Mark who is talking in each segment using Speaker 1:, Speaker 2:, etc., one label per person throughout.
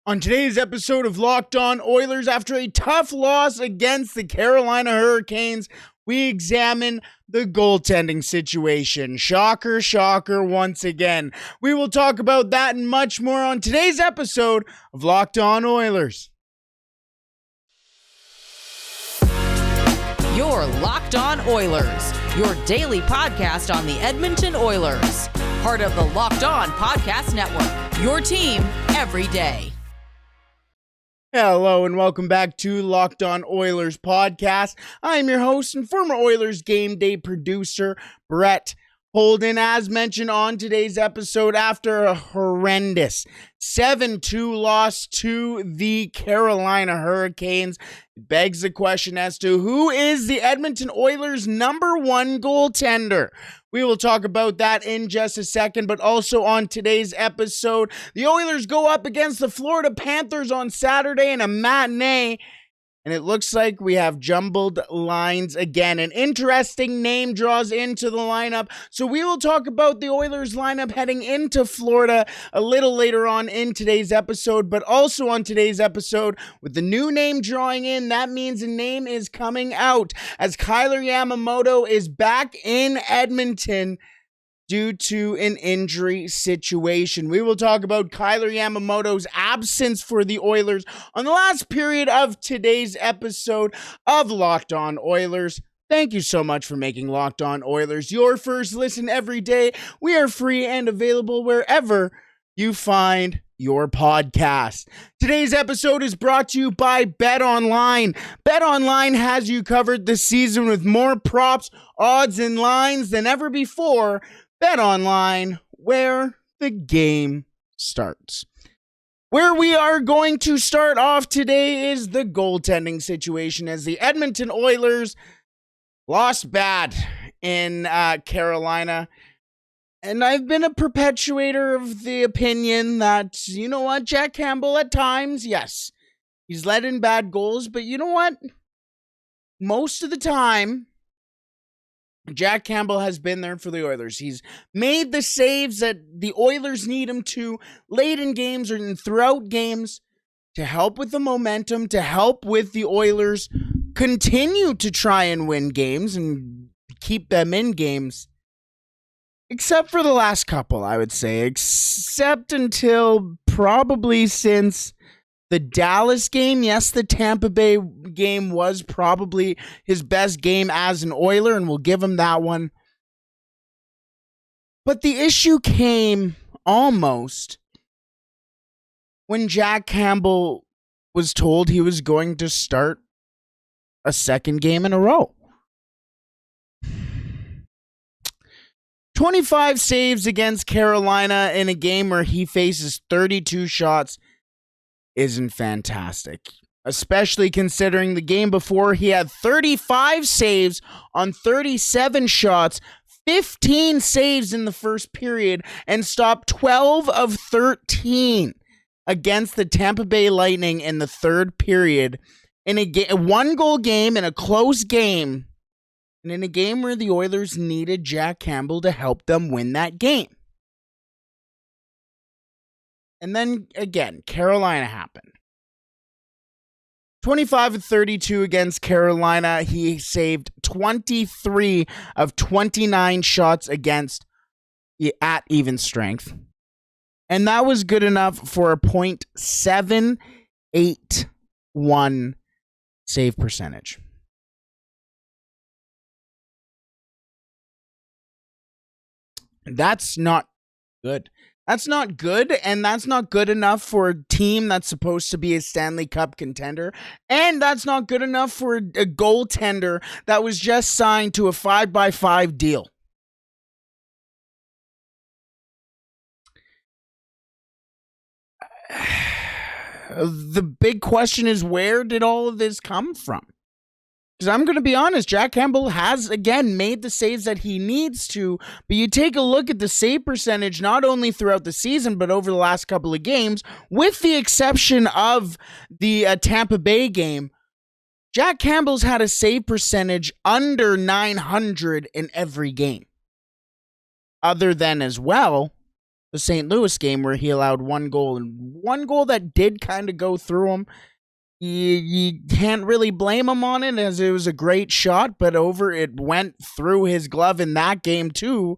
Speaker 1: On today's episode of Locked On Oilers, after a tough loss against the Carolina Hurricanes, we examine the goaltending situation. Shocker, shocker once again. We will talk about that and much more on today's episode of Locked On Oilers.
Speaker 2: You're Locked On Oilers, your daily podcast on the Edmonton Oilers. Part of the Locked On Podcast Network, your team every day.
Speaker 1: Hello and welcome back to Locked On Oilers podcast. I am your host and former Oilers game day producer, Brett Holden. As mentioned on today's episode, after a horrendous 7-2 loss to the Carolina Hurricanes, it begs the question as to who is the Edmonton Oilers' number one goaltender. We will talk about that in just a second, but also on today's episode, the Oilers go up against the Florida Panthers on Saturday in a matinee, and it looks like we have jumbled lines again. An interesting name draws into the lineup, so we will talk about the Oilers lineup heading into Florida a little later on in today's episode, but also on today's episode, with the new name drawing in, that means a name is coming out, as Kailer Yamamoto is back in Edmonton due to an injury situation. We will talk about Kailer Yamamoto's absence for the Oilers on the last period of today's episode of Locked On Oilers. Thank you so much for making Locked On Oilers your first listen every day. We are free and available wherever you find your podcast. Today's episode is brought to you by BetOnline. BetOnline has you covered this season with more props, odds, and lines than ever before. BetOnline, where the game starts. Where we are going to start off today is the goaltending situation, as the Edmonton Oilers lost bad in Carolina. And I've been a perpetuator of the opinion that, you know what, Jack Campbell at times, yes, he's let in bad goals, but you know what? Most of the time, Jack Campbell has been there for the Oilers. He's made the saves that the Oilers need him to late in games or throughout games to help with the momentum, to help with the Oilers continue to try and win games and keep them in games. Except for the last couple, I would say. Except until probably since the Dallas game. Yes, the Tampa Bay game was probably his best game as an Oiler, and we'll give him that one. But the issue came almost when Jack Campbell was told he was going to start a second game in a row. 25 saves against Carolina in a game where he faces 32 shots isn't fantastic, especially considering the game before he had 35 saves on 37 shots, 15 saves in the first period, and stopped 12 of 13 against the Tampa Bay Lightning in the third period in a one-goal game in a close game, and in a game where the Oilers needed Jack Campbell to help them win that game. And then, again, Carolina happened. 25 of 32 against Carolina. He saved 23 of 29 shots against at even strength. And that was good enough for a .781 save percentage. That's not good. That's not good, and that's not good enough for a team that's supposed to be a Stanley Cup contender, and that's not good enough for a goaltender that was just signed to a 5x5 deal. The big question is, where did all of this come from? Because I'm going to be honest, Jack Campbell has, again, made the saves that he needs to, but you take a look at the save percentage, not only throughout the season, but over the last couple of games, with the exception of the Tampa Bay game, Jack Campbell's had a save percentage under 900 in every game. Other than, as well, the St. Louis game where he allowed one goal, and one goal that did kind of go through him. You can't really blame him on it, as it was a great shot, but it went through his glove in that game too.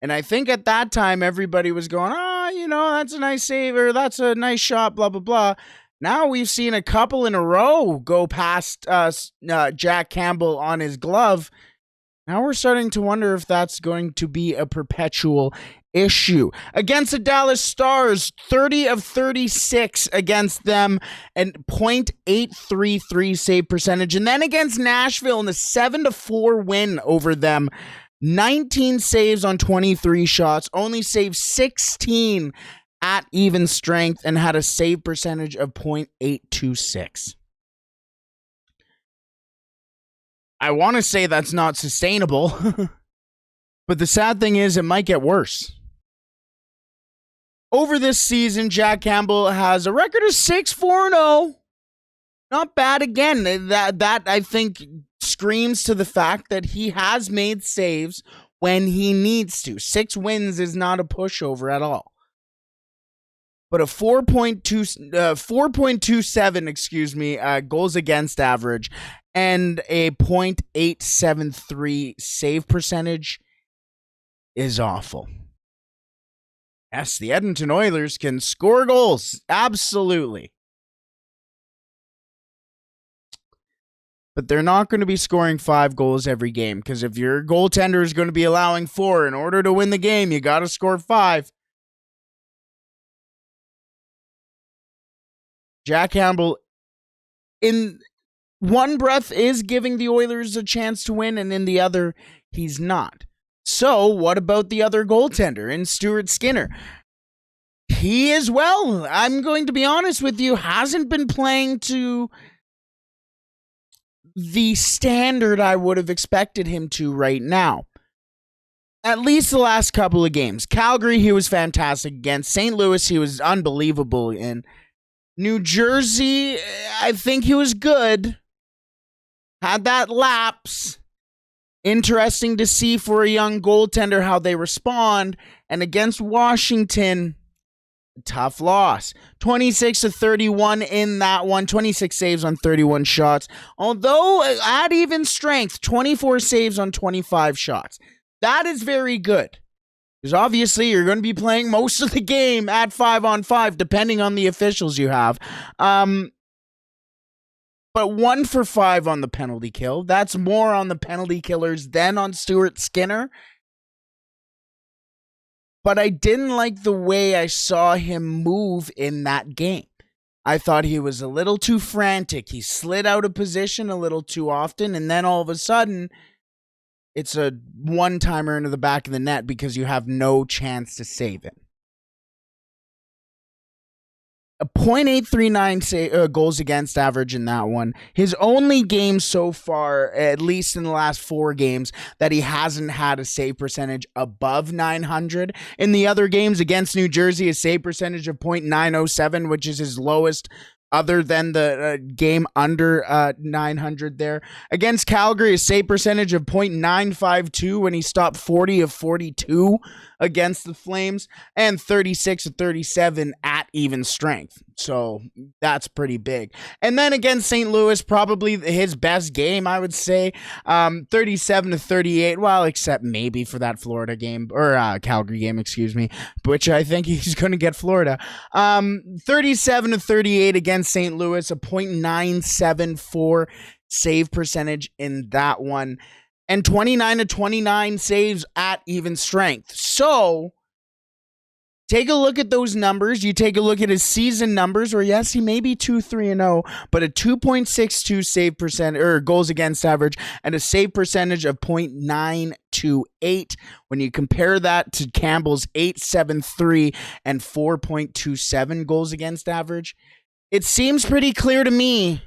Speaker 1: And I think at that time, everybody was going, that's a nice save, or that's a nice shot, blah, blah, blah. Now we've seen a couple in a row go past Jack Campbell on his glove. Now we're starting to wonder if that's going to be a perpetual issue. Against the Dallas Stars, 30 of 36 against them and .833 save percentage. And then against Nashville in a 7-4 win over them, 19 saves on 23 shots, only saved 16 at even strength, and had a save percentage of .826. I want to say that's not sustainable, but the sad thing is it might get worse. Over this season, Jack Campbell has a record of 6-4-0. Not bad again. That I think screams to the fact that he has made saves when he needs to. 6 wins is not a pushover at all. But a 4.27, goals against average and a .873 save percentage is awful. Yes, the Edmonton Oilers can score goals. Absolutely. But they're not going to be scoring 5 goals every game, because if your goaltender is going to be allowing 4 in order to win the game, you got to score 5. Jack Campbell, in one breath, is giving the Oilers a chance to win, and in the other, he's not. So, what about the other goaltender in Stuart Skinner? He as well, I'm going to be honest with you, hasn't been playing to the standard I would have expected him to right now. At least the last couple of games. Calgary, he was fantastic against. St. Louis, he was unbelievable in. New Jersey, I think he was good. Had that lapse. Interesting to see for a young goaltender how they respond. And against Washington, tough loss. 26-31 in that one. 26 saves on 31 shots. Although at even strength, 24 saves on 25 shots. That is very good. Because obviously you're going to be playing most of the game at 5-on-5, depending on the officials you have. But 1 for 5 on the penalty kill. That's more on the penalty killers than on Stuart Skinner. But I didn't like the way I saw him move in that game. I thought he was a little too frantic. He slid out of position a little too often, and then all of a sudden, it's a one-timer into the back of the net because you have no chance to save it. A .839 goals against average in that one. His only game so far, at least in the last 4 games, that he hasn't had a save percentage above 900. In the other games against New Jersey, a save percentage of .907, which is his lowest other than the game under 900 there. Against Calgary, a save percentage of .952 when he stopped 40 of 42 against the Flames, and 36 of 37 at even strength. So that's pretty big. And then against St. Louis, probably his best game, I would say. 37 to 38, well, except maybe for that Florida game, or Calgary game, excuse me, which I think he's going to get Florida. 37 to 38 against St. Louis, a .974 save percentage in that one. And 29 to 29 saves at even strength. So, take a look at those numbers. You take a look at his season numbers, where yes, he may be 2-3-0, but a 2.62 save percent or goals against average and a save percentage of .928. When you compare that to Campbell's .873 and 4.27 goals against average, it seems pretty clear to me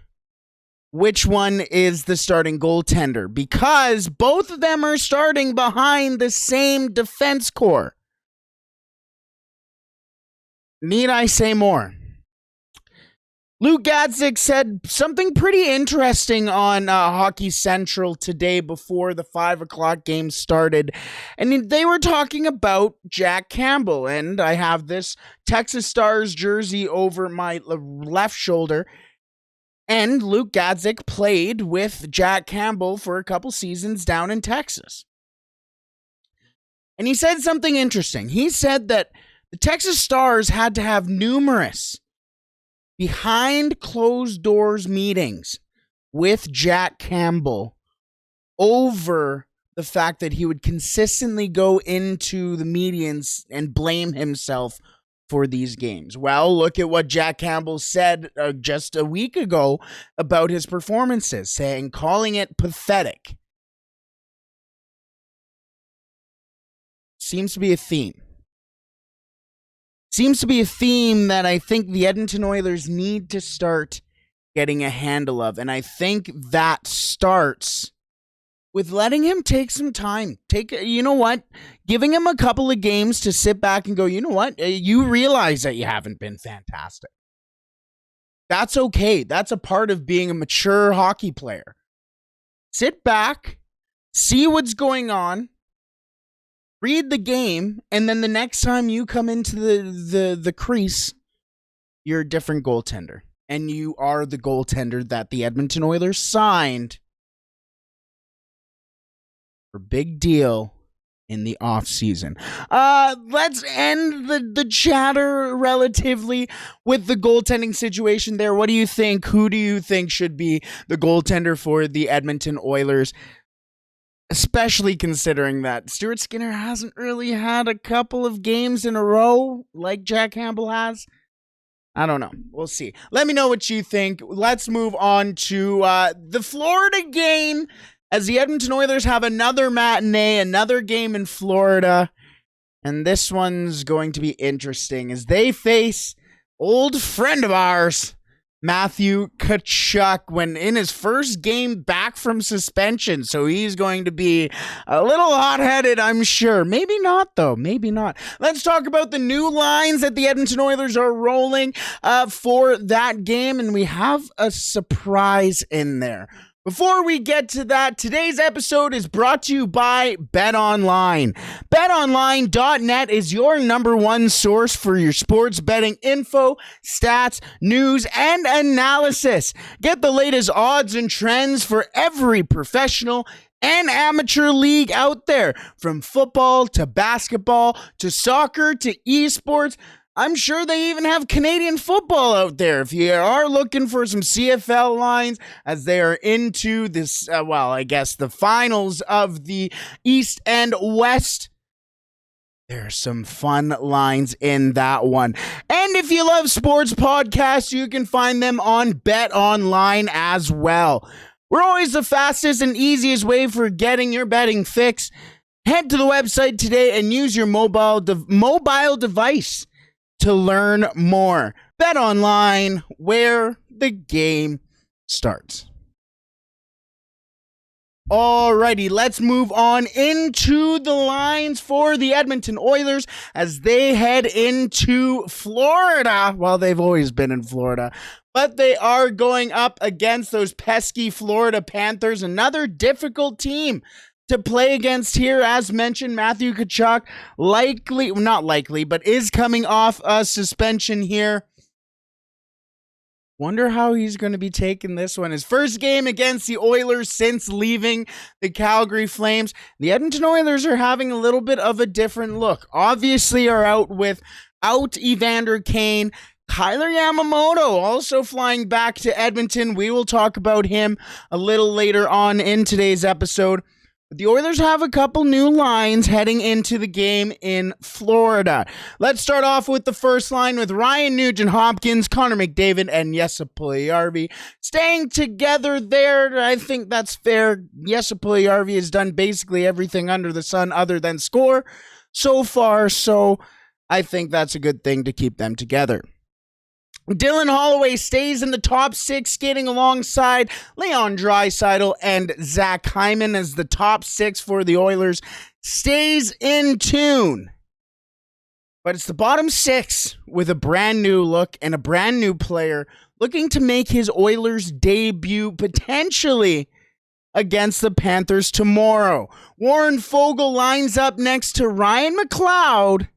Speaker 1: which one is the starting goaltender, because both of them are starting behind the same defense core. Need I say more? Luke Gadzik said something pretty interesting on Hockey Central today before the 5 o'clock game started. And they were talking about Jack Campbell. And I have this Texas Stars jersey over my left shoulder. And Luke Gadzik played with Jack Campbell for a couple seasons down in Texas. And he said something interesting. He said that the Texas Stars had to have numerous behind closed doors meetings with Jack Campbell over the fact that he would consistently go into the media and blame himself for these games. Well, look at what Jack Campbell said just a week ago about his performances, calling it pathetic. Seems to be a theme. Seems to be a theme that I think the Edmonton Oilers need to start getting a handle of. And I think that starts with letting him take some time. Giving him a couple of games to sit back and go, you know what? You realize that you haven't been fantastic. That's okay. That's a part of being a mature hockey player. Sit back, see what's going on, read the game, and then the next time you come into the crease, you're a different goaltender. And you are the goaltender that the Edmonton Oilers signed for big deal in the offseason. Let's end the chatter relatively with the goaltending situation there. What do you think? Who do you think should be the goaltender for the Edmonton Oilers? Especially considering that Stuart Skinner hasn't really had a couple of games in a row like Jack Campbell has. I don't know. We'll see. Let me know what you think. Let's move on to the Florida game as the Edmonton Oilers have another matinee, another game in Florida. And this one's going to be interesting as they face old friend of ours, Matthew Tkachuk, when in his first game back from suspension. So he's going to be a little hot-headed, I'm sure. Maybe not, though. Maybe not. Let's talk about the new lines that the Edmonton Oilers are rolling for that game. And we have a surprise in there. Before we get to that, today's episode is brought to you by BetOnline. BetOnline.net is your number one source for your sports betting info, stats, news, and analysis. Get the latest odds and trends for every professional and amateur league out there, from football to basketball to soccer to esports. I'm sure they even have Canadian football out there if you are looking for some CFL lines as they are into this, the finals of the East and West. There's some fun lines in that one. And if you love sports podcasts, you can find them on BetOnline as well. We're always the fastest and easiest way for getting your betting fix. Head to the website today and use your mobile device to learn more. BetOnline, where the game starts. Alrighty, let's move on into the lines for the Edmonton Oilers as they head into Florida. Well, they've always been in Florida, but they are going up against those pesky Florida Panthers, another difficult team to play against here. As mentioned, Matthew Tkachuk is coming off a suspension here. Wonder how he's going to be taking this one. His first game against the Oilers since leaving the Calgary Flames. The Edmonton Oilers are having a little bit of a different look. Obviously are out Evander Kane. Kailer Yamamoto also flying back to Edmonton. We will talk about him a little later on in today's episode. The Oilers have a couple new lines heading into the game in Florida. Let's start off with the first line with Ryan Nugent-Hopkins, Connor McDavid, and Jesse Puljujärvi staying together there. I think that's fair. Jesse Puljujärvi has done basically everything under the sun other than score so far, so I think that's a good thing to keep them together. Dylan Holloway stays in the top six, skating alongside Leon Draisaitl and Zach Hyman as the top six for the Oilers stays in tune. But it's the bottom six with a brand new look and a brand new player looking to make his Oilers debut potentially against the Panthers tomorrow. Warren Foegele lines up next to Ryan McLeod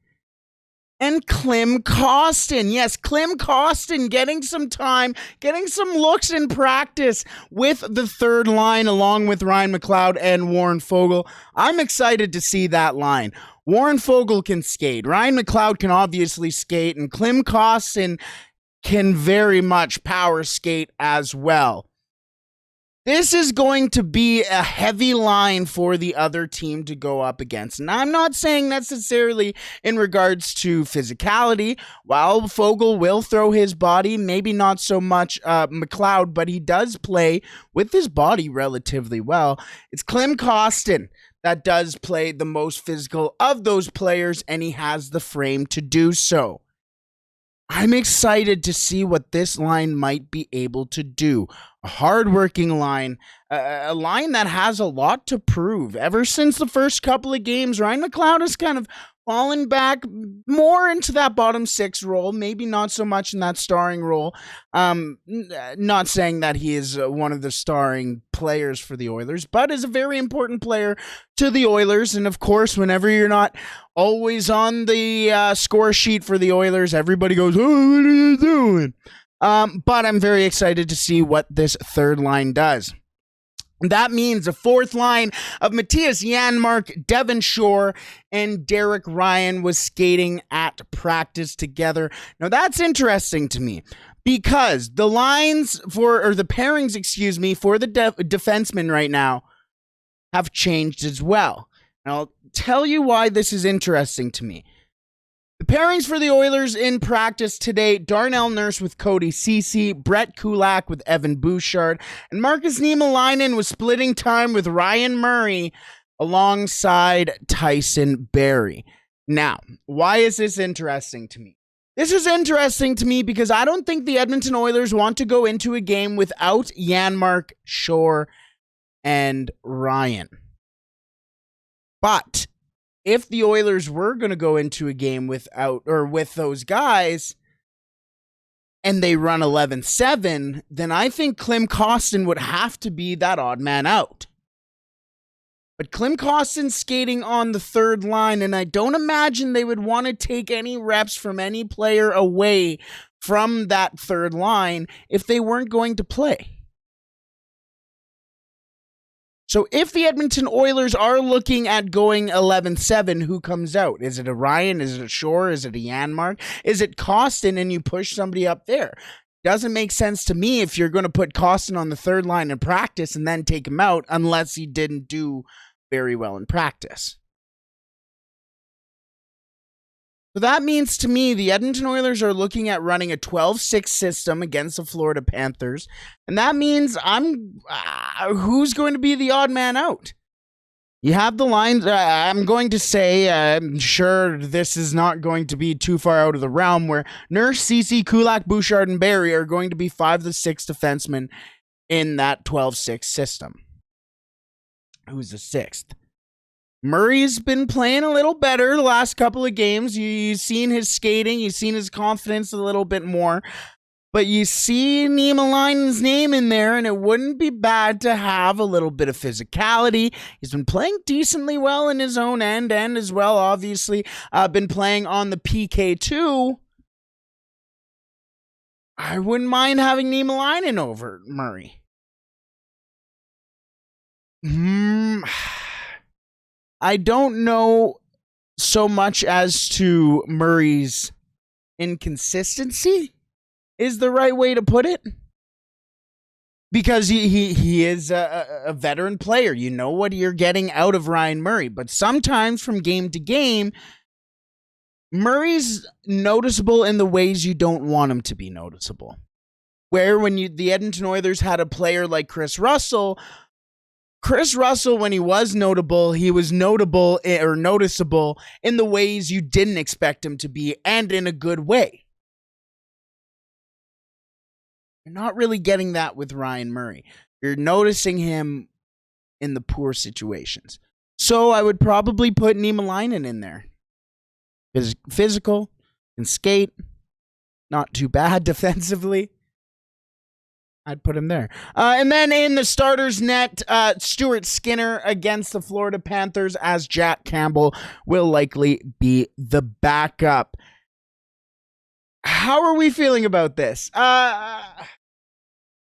Speaker 1: and Klim Kostin. Yes, Klim Kostin getting some time, getting some looks in practice with the third line along with Ryan McLeod and Warren Foegele. I'm excited to see that line. Warren Foegele can skate. Ryan McLeod can obviously skate, and Klim Kostin can very much power skate as well. This is going to be a heavy line for the other team to go up against. And I'm not saying necessarily in regards to physicality. While Foegele will throw his body, maybe not so much McLeod, but he does play with his body relatively well. It's Klim Kostin that does play the most physical of those players, and he has the frame to do so. I'm excited to see what this line might be able to do. A hardworking line, a line that has a lot to prove. Ever since the first couple of games, Ryan McLeod has kind of fallen back more into that bottom six role, maybe not so much in that starring role. Not saying that he is one of the starring players for the Oilers, but is a very important player to the Oilers. And of course, whenever you're not always on the score sheet for the Oilers, everybody goes, "Oh, what are you doing?" But I'm very excited to see what this third line does. That means a fourth line of Matthias Janmark, Devon Shore, and Derek Ryan was skating at practice together. Now that's interesting to me because the lines the pairings, for the defensemen right now have changed as well. And I'll tell you why this is interesting to me. The pairings for the Oilers in practice today: Darnell Nurse with Cody Ceci, Brett Kulak with Evan Bouchard, and Marcus Niemelainen was splitting time with Ryan Murray alongside Tyson Barrie. Now, why is this interesting to me? This is interesting to me because I don't think the Edmonton Oilers want to go into a game without Janmark, Shore, and Ryan. But if the Oilers were going to go into a game with those guys and they run 11-7, then I think Klim Kostin would have to be that odd man out. But Klim Kostin's skating on the third line, and I don't imagine they would want to take any reps from any player away from that third line if they weren't going to play. So if the Edmonton Oilers are looking at going 11-7, who comes out? Is it a Ryan? Is it a Shore? Is it a Janmark? Is it Kostin and you push somebody up there? Doesn't make sense to me if you're going to put Kostin on the third line in practice and then take him out unless he didn't do very well in practice. So that means to me the Edmonton Oilers are looking at running a 12-6 system against the Florida Panthers. And that means who's going to be the odd man out? You have the lines. I'm going to say, I'm sure this is not going to be too far out of the realm, where Nurse, Ceci, Kulak, Bouchard, and Barrie are going to be 5 to 6 defensemen in that 12-6 system. Who's the sixth? Murray's been playing a little better the last couple of games. You've seen his skating. You've seen his confidence a little bit more. But you see Niemelainen's name in there, and it wouldn't be bad to have a little bit of physicality. He's been playing decently well in his own end, and as well, obviously, been playing on the PK too. I wouldn't mind having Niemelainen over Murray. I don't know so much as to Murray's inconsistency is the right way to put it. Because he is a veteran player. You know what you're getting out of Ryan Murray. But sometimes from game to game, Murray's noticeable in the ways you don't want him to be noticeable. Where when the Edmonton Oilers had a player like Chris Russell, when he was notable, he was notable or noticeable in the ways you didn't expect him to be, and in a good way. You're not really getting that with Ryan Murray. You're noticing him in the poor situations. So I would probably put Niemelainen in there. Physical, can skate, not too bad defensively. I'd put him there. And then in the starters net, Stuart Skinner against the Florida Panthers, as Jack Campbell will likely be the backup. How are we feeling about this?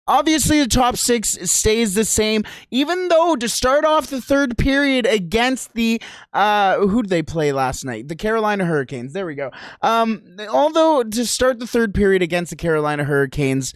Speaker 1: Obviously, the top six stays the same, even though to start off the third period against the, who did they play last night? The Carolina Hurricanes. There we go. Although to start the third period against the Carolina Hurricanes,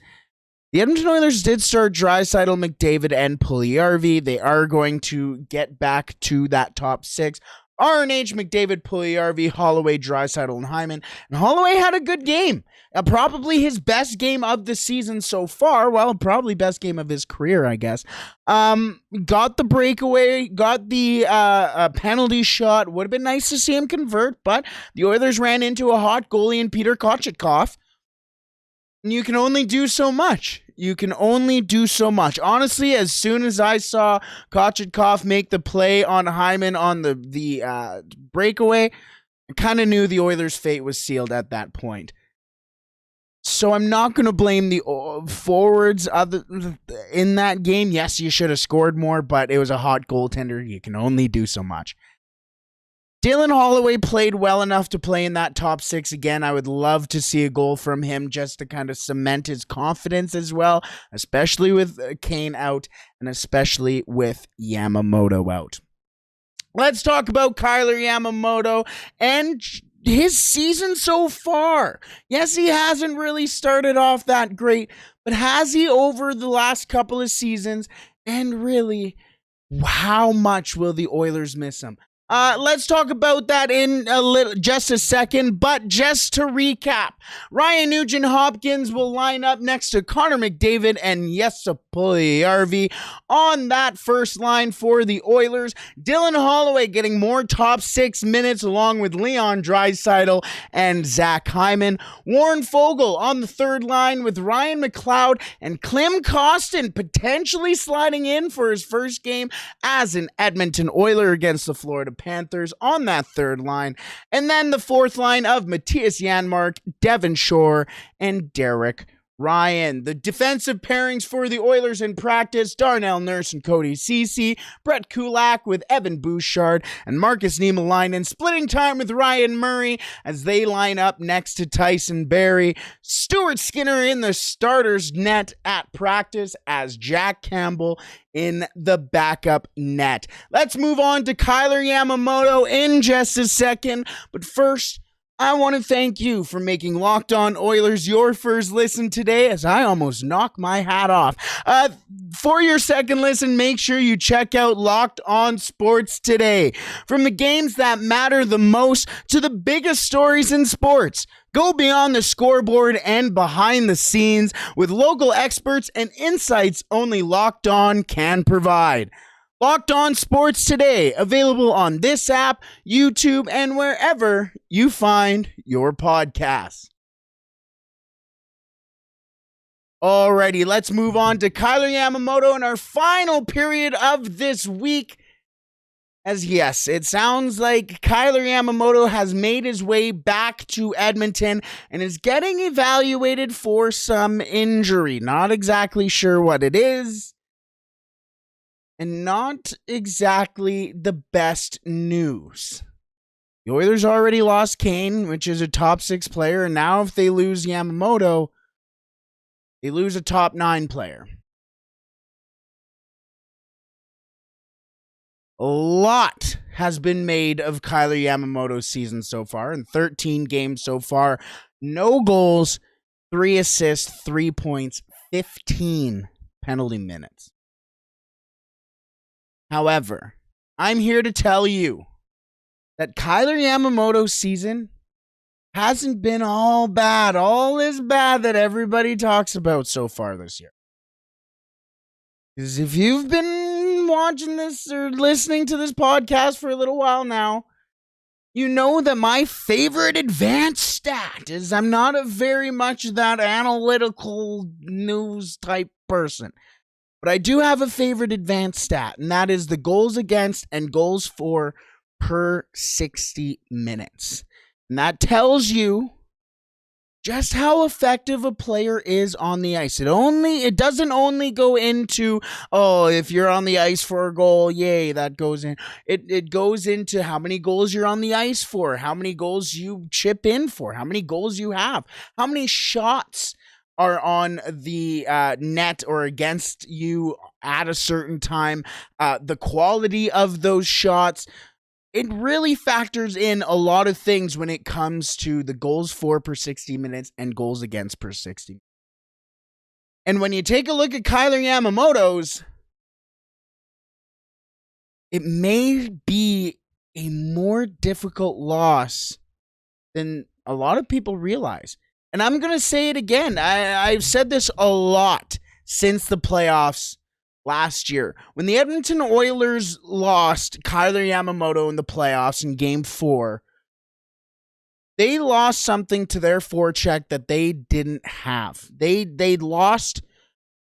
Speaker 1: the Edmonton Oilers did start Draisaitl, McDavid, and Puljujarvi. They are going to get back to that top six. RNH, McDavid, Puljujarvi, Holloway, Draisaitl, and Hyman. And Holloway had a good game. Probably his best game of the season so far. Well, probably best game of his career, I guess. Got the breakaway, got the penalty shot. Would have been nice to see him convert, but the Oilers ran into a hot goalie in Peter Kochetkov. And you can only do so much. Honestly, as soon as I saw Kochetkov make the play on Hyman on the breakaway, I kind of knew the Oilers' fate was sealed at that point. So I'm not going to blame the forwards in that game. Yes, you should have scored more, but it was a hot goaltender. You can only do so much. Dylan Holloway played well enough to play in that top six again. I would love to see a goal from him just to kind of cement his confidence as well, especially with Kane out and especially with Yamamoto out. Let's talk about Kailer Yamamoto and his season so far. Yes, he hasn't really started off that great, but has he over the last couple of seasons? And really, how much will the Oilers miss him? Let's talk about that in just a second, but just to recap, Ryan Nugent-Hopkins will line up next to Connor McDavid and Jesse Puljujarvi on that first line for the Oilers. Dylan Holloway getting more top six minutes along with Leon Draisaitl and Zach Hyman. Warren Foegele on the third line with Ryan McLeod and Klim Kostin potentially sliding in for his first game as an Edmonton Oiler against the Florida Panthers on that third line. And then the fourth line of Matthias Janmark, Devon Shore, and Derek Ryan. The defensive pairings for the Oilers in practice: Darnell Nurse and Cody Ceci, Brett Kulak with Evan Bouchard, and Marcus Niemelainen splitting time with Ryan Murray as they line up next to Tyson Barrie. Stuart Skinner in the starters net at practice as Jack Campbell in the backup net. Let's move on to Kailer Yamamoto in just a second, but first, I want to thank you for making Locked On Oilers your first listen today, as I almost knocked my hat off. For your second listen, make sure you check out Locked On Sports Today. From the games that matter the most to the biggest stories in sports, go beyond the scoreboard and behind the scenes with local experts and insights only Locked On can provide. Locked On Sports Today, available on this app, YouTube, and wherever you find your podcasts. Alrighty, let's move on to Kailer Yamamoto in our final period of this week. As yes, it sounds like Kailer Yamamoto has made his way back to Edmonton and is getting evaluated for some injury. Not exactly sure what it is. And not exactly the best news. The Oilers already lost Kane, which is a top six player, and now if they lose Yamamoto, they lose a top 9 player. A lot has been made of Kailer Yamamoto's season so far. In 13 games so far, no goals, 3 assists, 3 points, 15 penalty minutes. However, I'm here to tell you that Kailer Yamamoto's season hasn't been all bad, all as bad that everybody talks about so far this year. Because if you've been watching this or listening to this podcast for a little while now, you know that my favorite advanced stat is I'm not a very much that analytical news type person. But I do have a favorite advanced stat, and that is the goals against and goals for per 60 minutes. And that tells you just how effective a player is on the ice. It doesn't only go into, oh, if you're on the ice for a goal, yay, that goes in. It goes into how many goals you're on the ice for, how many goals you chip in for, how many goals you have, how many shots are on the net or against you at a certain time, the quality of those shots. It really factors in a lot of things when it comes to the goals for per 60 minutes and goals against per 60. And when you take a look at Kailer Yamamoto's, it may be a more difficult loss than a lot of people realize. And I'm going to say it again. I've said this a lot since the playoffs last year. When the Edmonton Oilers lost Kailer Yamamoto in the playoffs in Game 4, they lost something to their forecheck that they didn't have. They lost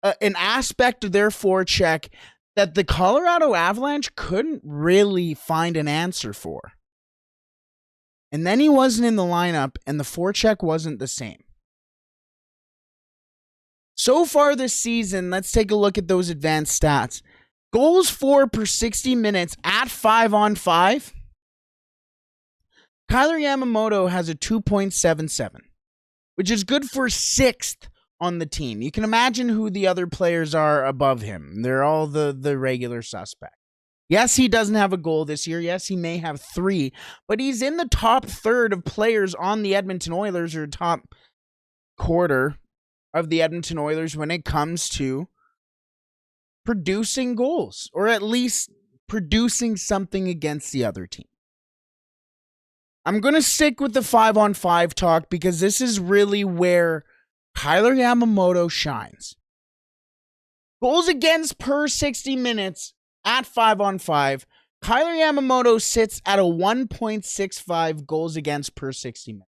Speaker 1: an aspect of their forecheck that the Colorado Avalanche couldn't really find an answer for. And then he wasn't in the lineup, and the forecheck wasn't the same. So far this season, let's take a look at those advanced stats. Goals for per 60 minutes at 5-on-5. Kailer Yamamoto has a 2.77, which is good for 6th on the team. You can imagine who the other players are above him. They're all the regular suspects. Yes, he doesn't have a goal this year. Yes, he may have 3, but he's in the top third of players on the Edmonton Oilers, or top quarter of the Edmonton Oilers when it comes to producing goals, or at least producing something against the other team. I'm going to stick with the 5-on-5 talk because this is really where Kailer Yamamoto shines. Goals against per 60 minutes at 5-on-5. Kailer Yamamoto sits at a 1.65 goals against per 60 minutes.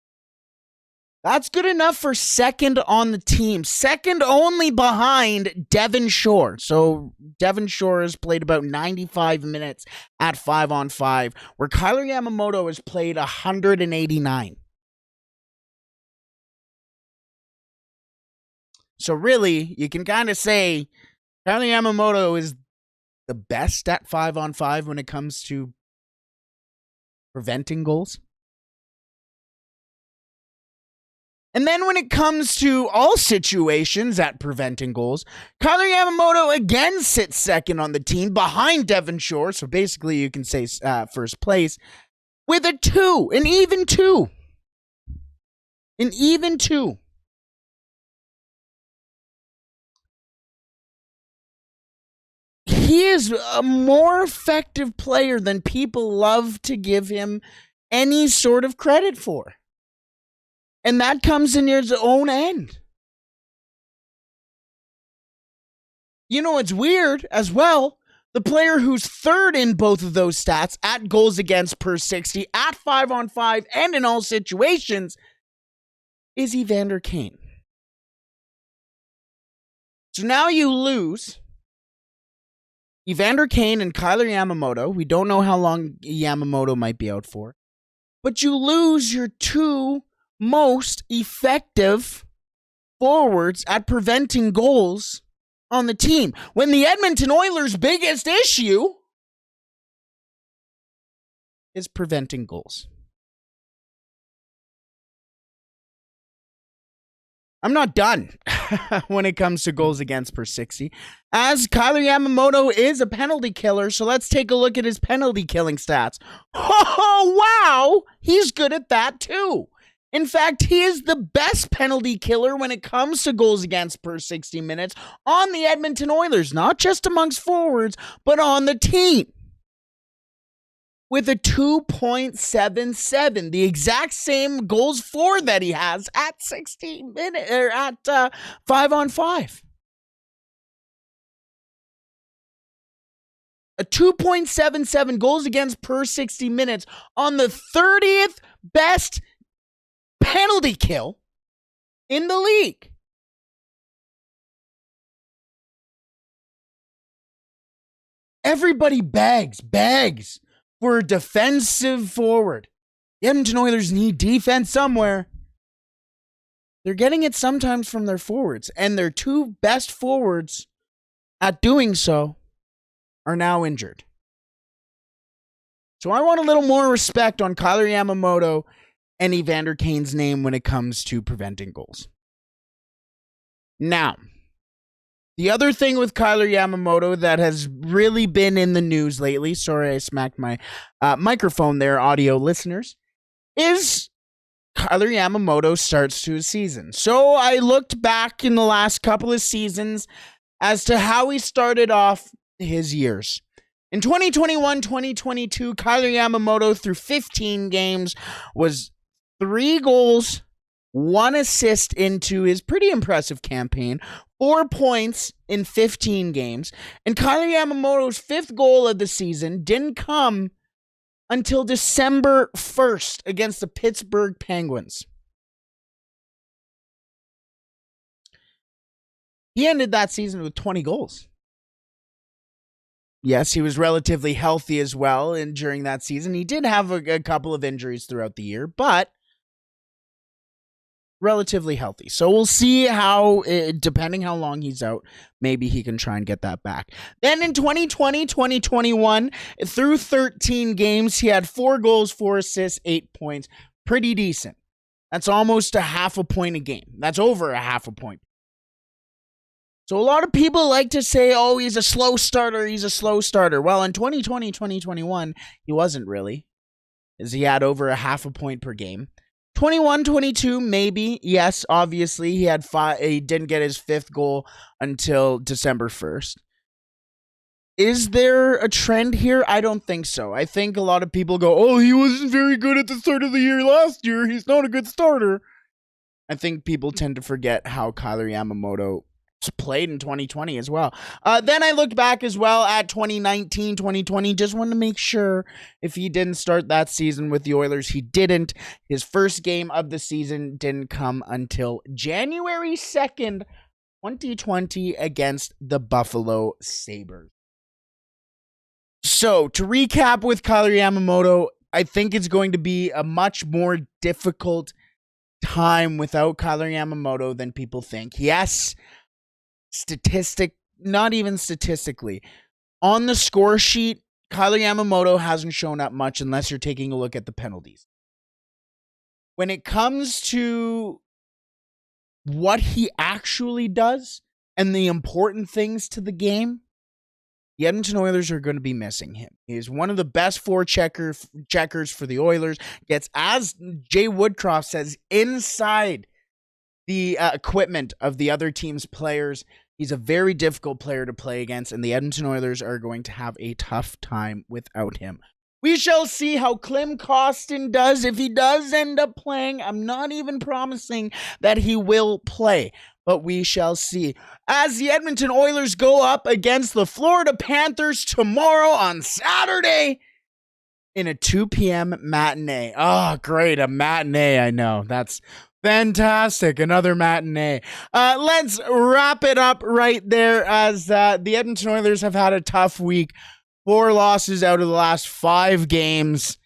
Speaker 1: That's good enough for second on the team. Second only behind Devon Shore. So Devon Shore has played about 95 minutes at 5-on-5, where Kailer Yamamoto has played 189. So really, you can kind of say Kailer Yamamoto is the best at 5-on-5 when it comes to preventing goals. And then when it comes to all situations at preventing goals, Kailer Yamamoto again sits second on the team behind Devon Shore. So basically you can say first place with a 2, an even 2. An even 2. He is a more effective player than people love to give him any sort of credit for. And that comes in his own end. You know, it's weird as well. The player who's third in both of those stats at goals against per 60, at 5-on-5, and in all situations is Evander Kane. So now you lose Evander Kane and Kailer Yamamoto. We don't know how long Yamamoto might be out for. But you lose your 2 most effective forwards at preventing goals on the team, when the Edmonton Oilers' biggest issue is preventing goals. I'm not done when it comes to goals against per 60, as Kailer Yamamoto is a penalty killer. So let's take a look at his penalty killing stats. Oh, wow. He's good at that too. In fact, he is the best penalty killer when it comes to goals against per 60 minutes on the Edmonton Oilers, not just amongst forwards, but on the team. With a 2.77, the exact same goals for that he has at 60 minutes, or at 5-on-5. A 2.77 goals against per 60 minutes on the 30th best penalty kill in the league. Everybody begs for a defensive forward The Edmonton Oilers need defense somewhere. They're getting it sometimes from their forwards, and their two best forwards at doing so are now injured. So I want a little more respect on Kailer Yamamoto and Evander Kane's name when it comes to preventing goals. Now, the other thing with Kailer Yamamoto that has really been in the news lately, sorry I smacked my microphone there, audio listeners, is Kailer Yamamoto starts to his season. So I looked back in the last couple of seasons as to how he started off his years. In 2021-2022, Kailer Yamamoto through 15 games was 3 goals, 1 assist into his pretty impressive campaign, 4 points in 15 games, and Kailer Yamamoto's 5th goal of the season didn't come until December 1st against the Pittsburgh Penguins. He ended that season with 20 goals. Yes, he was relatively healthy as well, and during that season, he did have a couple of injuries throughout the year, but relatively healthy. So we'll see how, depending how long he's out, maybe he can try and get that back. Then in 2020-2021, through 13 games, he had 4 goals, 4 assists, 8 points. Pretty decent. That's almost a half a point a game. That's over a half a point. So a lot of people like to say, oh, he's a slow starter, Well, in 2020-2021, he wasn't really, as he had over a half a point per game. 21-22, maybe. Yes, obviously, he didn't get his 5th goal until December 1st. Is there a trend here? I don't think so. I think a lot of people go, oh, he wasn't very good at the start of the year last year. He's not a good starter. I think people tend to forget how Kailer Yamamoto played in 2020 as well. Then I looked back as well at 2019, 2020. Just wanted to make sure if he didn't start that season with the Oilers. He didn't. His first game of the season didn't come until January 2nd, 2020 against the Buffalo Sabres. So to recap with Kailer Yamamoto, I think it's going to be a much more difficult time without Kailer Yamamoto than people think. Yes, not even statistically. On the score sheet, Kailer Yamamoto hasn't shown up much unless you're taking a look at the penalties. When it comes to what he actually does and the important things to the game, the Edmonton Oilers are going to be missing him. He is one of the best checkers for the Oilers. Gets, as Jay Woodcroft says, inside the equipment of the other team's players. He's a very difficult player to play against, and the Edmonton Oilers are going to have a tough time without him. We shall see how Klim Kostin does. If he does end up playing, I'm not even promising that he will play, but we shall see. As the Edmonton Oilers go up against the Florida Panthers tomorrow on Saturday in a 2 p.m. matinee. Oh, great, a matinee, I know. That's fantastic. Another matinee. Let's wrap it up right there as the Edmonton Oilers have had a tough week. 4 losses out of the last 5 games.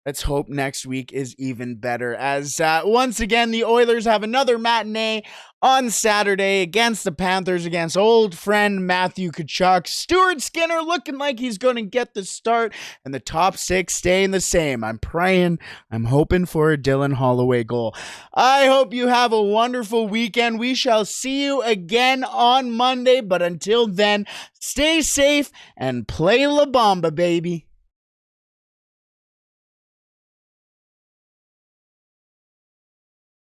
Speaker 1: Let's hope next week is even better. As once again, the Oilers have another matinee on Saturday against the Panthers, against old friend Matthew Tkachuk. Stuart Skinner looking like he's going to get the start, and the top 6 staying the same. I'm praying, I'm hoping for a Dylan Holloway goal. I hope you have a wonderful weekend. We shall see you again on Monday, but until then, stay safe and play La Bamba, baby.